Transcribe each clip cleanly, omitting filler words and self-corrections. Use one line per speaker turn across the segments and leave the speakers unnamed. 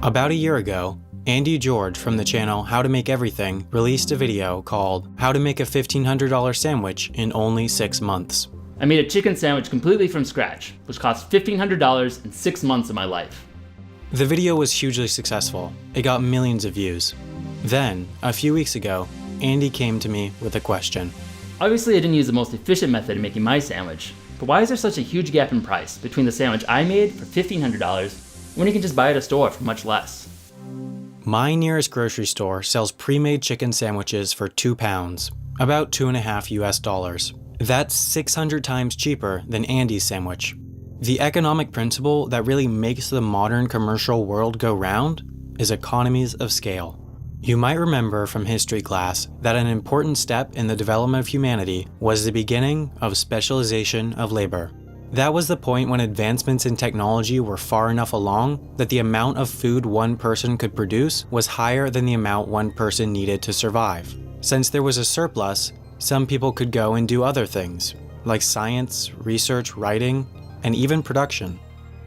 About a year ago, Andy George from the channel How to Make Everything released a video called How to Make a $1,500 Sandwich in Only 6 Months.
I made a chicken sandwich completely from scratch, which cost $1,500 in 6 months of my life.
The video was hugely successful. It got millions of views. Then, a few weeks ago, Andy came to me with a question.
Obviously, I didn't use the most efficient method in making my sandwich, but why is there such a huge gap in price between the sandwich I made for $1,500 when you can just buy it at a store for much less?
My nearest grocery store sells pre-made chicken sandwiches for £2, about $2.50 US. That's 600 times cheaper than Andy's sandwich. The economic principle that really makes the modern commercial world go round is economies of scale. You might remember from history class that an important step in the development of humanity was the beginning of specialization of labor. That was the point when advancements in technology were far enough along that the amount of food one person could produce was higher than the amount one person needed to survive. Since there was a surplus, some people could go and do other things, like science, research, writing, and even production.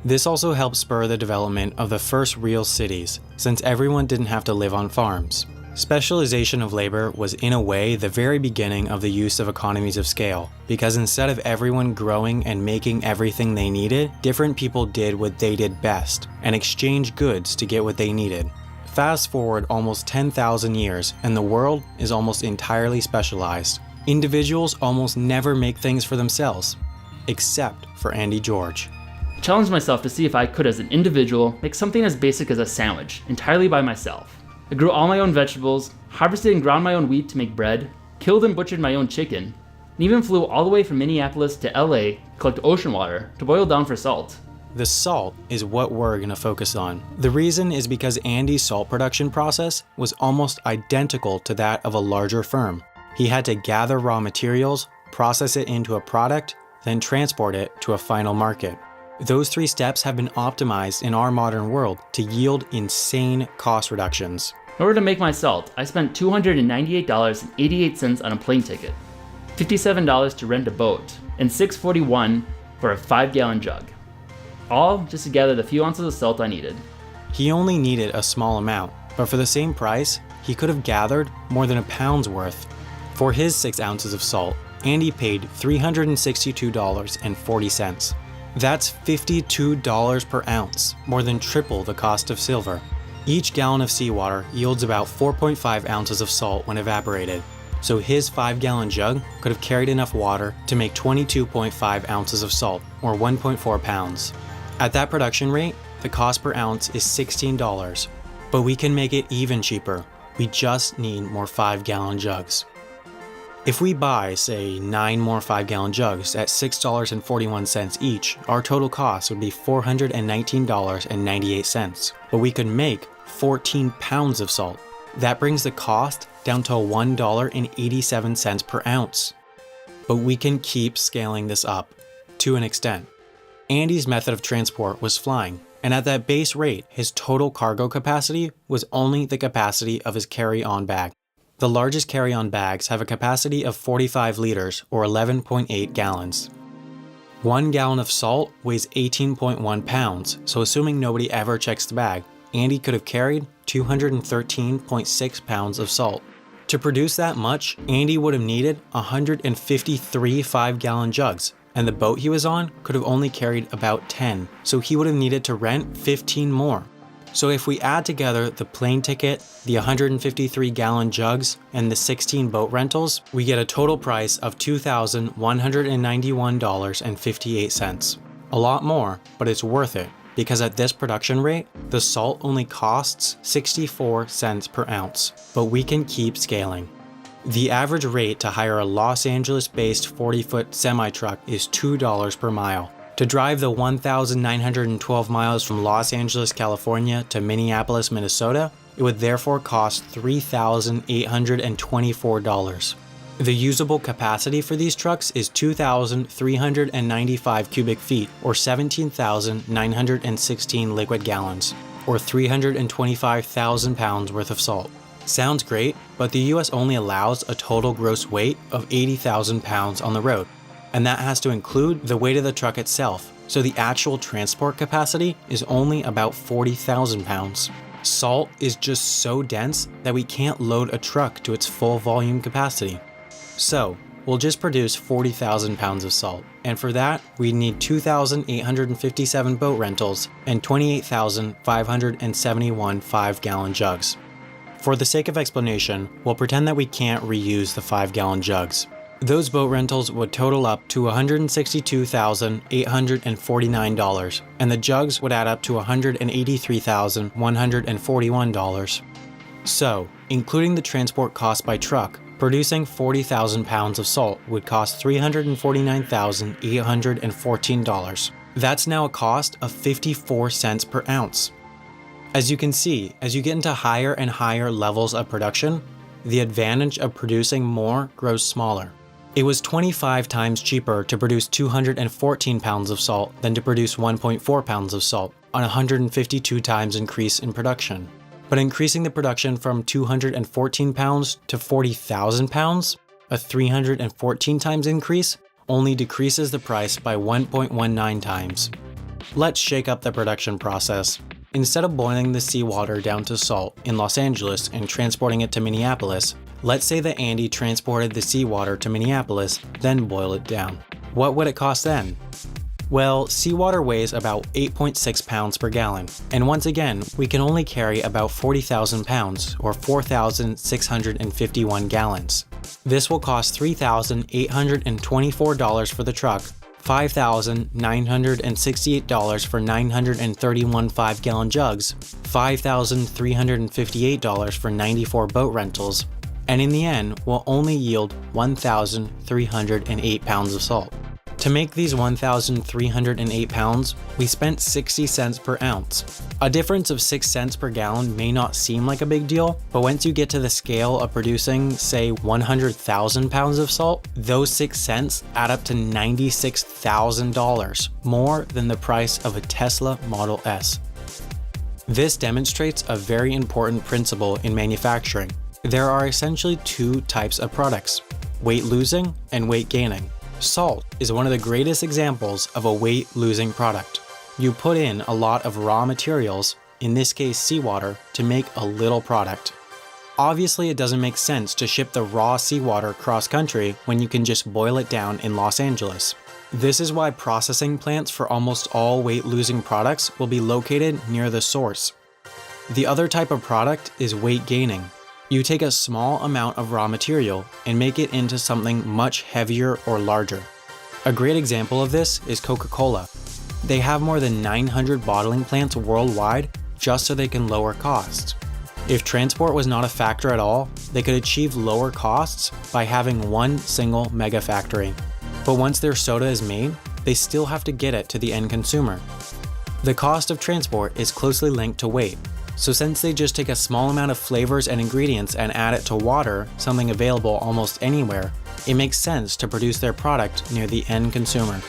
This also helped spur the development of the first real cities, since everyone didn't have to live on farms. Specialization of labor was in a way the very beginning of the use of economies of scale, because instead of everyone growing and making everything they needed, different people did what they did best, and exchanged goods to get what they needed. Fast forward almost 10,000 years, and the world is almost entirely specialized. Individuals almost never make things for themselves, except for Andy George.
I challenged myself to see if I could, as an individual, make something as basic as a sandwich entirely by myself. I grew all my own vegetables, harvested and ground my own wheat to make bread, killed and butchered my own chicken, and even flew all the way from Minneapolis to LA to collect ocean water to boil down for salt.
The salt is what we're going to focus on. The reason is because Andy's salt production process was almost identical to that of a larger firm. He had to gather raw materials, process it into a product, then transport it to a final market. Those 3 steps have been optimized in our modern world to yield insane cost reductions.
In order to make my salt, I spent $298.88 on a plane ticket, $57 to rent a boat, and $641 for a 5-gallon jug. All just to gather the few ounces of salt I needed.
He only needed a small amount, but for the same price, he could have gathered more than a pound's worth. For his 6 ounces of salt, Andy paid $362.40. That's $52 per ounce, more than triple the cost of silver. Each gallon of seawater yields about 4.5 ounces of salt when evaporated, so his 5-gallon jug could have carried enough water to make 22.5 ounces of salt, or 1.4 pounds. At that production rate, the cost per ounce is $16, but we can make it even cheaper. We just need more 5-gallon jugs. If we buy, say, 9 more 5-gallon jugs at $6.41 each, our total cost would be $419.98, but we could make 14 pounds of salt. That brings the cost down to $1.87 per ounce. But we can keep scaling this up, to an extent. Andy's method of transport was flying, and at that base rate, his total cargo capacity was only the capacity of his carry-on bag. The largest carry-on bags have a capacity of 45 liters or 11.8 gallons. 1 gallon of salt weighs 18.1 pounds, so assuming nobody ever checks the bag, Andy could have carried 213.6 pounds of salt. To produce that much, Andy would have needed 153 5-gallon jugs, and the boat he was on could have only carried about 10, so he would have needed to rent 15 more. So if we add together the plane ticket, the 153-gallon jugs, and the 16 boat rentals, we get a total price of $2,191.58. A lot more, but it's worth it, because at this production rate, the salt only costs 64 cents per ounce, but we can keep scaling. The average rate to hire a Los Angeles-based 40-foot semi-truck is $2 per mile. To drive the 1,912 miles from Los Angeles, California to Minneapolis, Minnesota, it would therefore cost $3,824. The usable capacity for these trucks is 2,395 cubic feet, or 17,916 liquid gallons, or 325,000 pounds worth of salt. Sounds great, but the US only allows a total gross weight of 80,000 pounds on the road. And that has to include the weight of the truck itself, so the actual transport capacity is only about 40,000 pounds. Salt is just so dense that we can't load a truck to its full volume capacity. So, we'll just produce 40,000 pounds of salt, and for that, we need 2,857 boat rentals and 28,571 5-gallon jugs. For the sake of explanation, we'll pretend that we can't reuse the 5-gallon jugs. Those boat rentals would total up to $162,849, and the jugs would add up to $183,141. So, including the transport cost by truck, producing 40,000 pounds of salt would cost $349,814. That's now a cost of 54 cents per ounce. As you can see, as you get into higher and higher levels of production, the advantage of producing more grows smaller. It was 25 times cheaper to produce 214 pounds of salt than to produce 1.4 pounds of salt, on a 152 times increase in production. But increasing the production from 214 pounds to 40,000 pounds, a 314 times increase, only decreases the price by 1.19 times. Let's shake up the production process. Instead of boiling the seawater down to salt in Los Angeles and transporting it to Minneapolis, let's say that Andy transported the seawater to Minneapolis, then boil it down. What would it cost then? Well, seawater weighs about 8.6 pounds per gallon, and once again, we can only carry about 40,000 pounds, or 4,651 gallons. This will cost $3,824 for the truck, $5,968 for 931 5-gallon jugs, $5,358 for 94 boat rentals, and in the end will only yield 1,308 pounds of salt. To make these 1,308 pounds, we spent 60 cents per ounce. A difference of 6 cents per gallon may not seem like a big deal, but once you get to the scale of producing, say, 100,000 pounds of salt, those 6 cents add up to $96,000, more than the price of a Tesla Model S. This demonstrates a very important principle in manufacturing. There are essentially two types of products: weight losing and weight gaining. Salt is one of the greatest examples of a weight-losing product. You put in a lot of raw materials, in this case seawater, to make a little product. Obviously, it doesn't make sense to ship the raw seawater cross-country when you can just boil it down in Los Angeles. This is why processing plants for almost all weight-losing products will be located near the source. The other type of product is weight gaining. You take a small amount of raw material and make it into something much heavier or larger. A great example of this is Coca-Cola. They have more than 900 bottling plants worldwide just so they can lower costs. If transport was not a factor at all, they could achieve lower costs by having one single mega factory. But once their soda is made, they still have to get it to the end consumer. The cost of transport is closely linked to weight. So since they just take a small amount of flavors and ingredients and add it to water, something available almost anywhere, it makes sense to produce their product near the end consumer.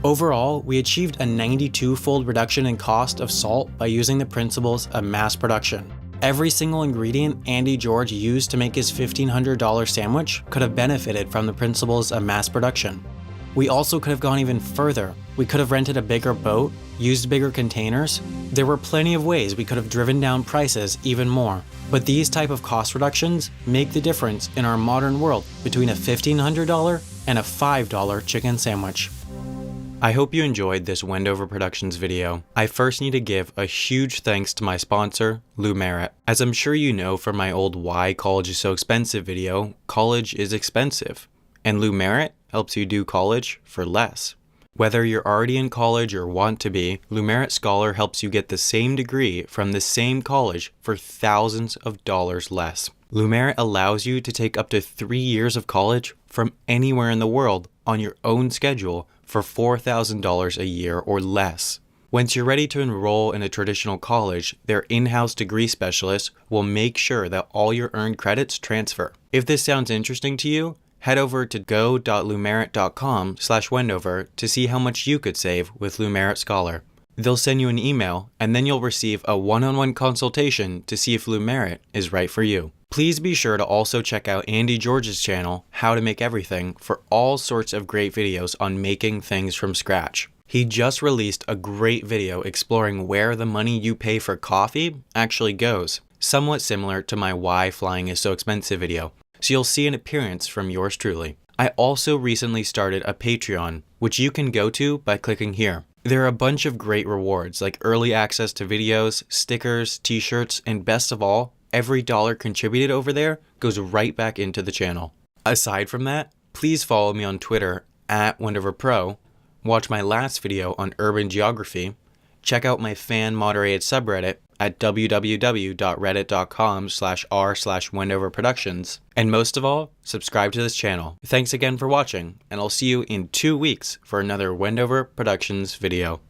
Overall, we achieved a 92-fold reduction in cost of salt by using the principles of mass production. Every single ingredient Andy George used to make his $1,500 sandwich could have benefited from the principles of mass production. We also could have gone even further. We could have rented a bigger boat, used bigger containers. There were plenty of ways we could have driven down prices even more. But these type of cost reductions make the difference in our modern world between a $1,500 and a $5 chicken sandwich. I hope you enjoyed this Wendover Productions video. I first need to give a huge thanks to my sponsor, Lou Merritt. As I'm sure you know from my old Why College is So Expensive video, college is expensive. And Lou Merritt helps you do college for less. Whether you're already in college or want to be, Lou Merritt Scholar helps you get the same degree from the same college for thousands of dollars less. Lou Merritt allows you to take up to 3 years of college from anywhere in the world on your own schedule for $4,000 a year or less. Once you're ready to enroll in a traditional college, their in-house degree specialist will make sure that all your earned credits transfer. If this sounds interesting to you, head over to go.loumerritt.com/Wendover to see how much you could save with Lou Merritt Scholar. They'll send you an email, and then you'll receive a one-on-one consultation to see if Lou Merritt is right for you. Please be sure to also check out Andy George's channel, How to Make Everything, for all sorts of great videos on making things from scratch. He just released a great video exploring where the money you pay for coffee actually goes, somewhat similar to my Why Flying is So Expensive video, so you'll see an appearance from yours truly. I also recently started a Patreon, which you can go to by clicking here. There are a bunch of great rewards like early access to videos, stickers, t-shirts, and best of all, every dollar contributed over there goes right back into the channel. Aside from that, please follow me on Twitter @WendoverPro, watch my last video on urban geography, check out my fan-moderated subreddit at www.reddit.com/r/wendoverproductions, and most of all, subscribe to this channel. Thanks again for watching, and I'll see you in 2 weeks for another Wendover Productions video.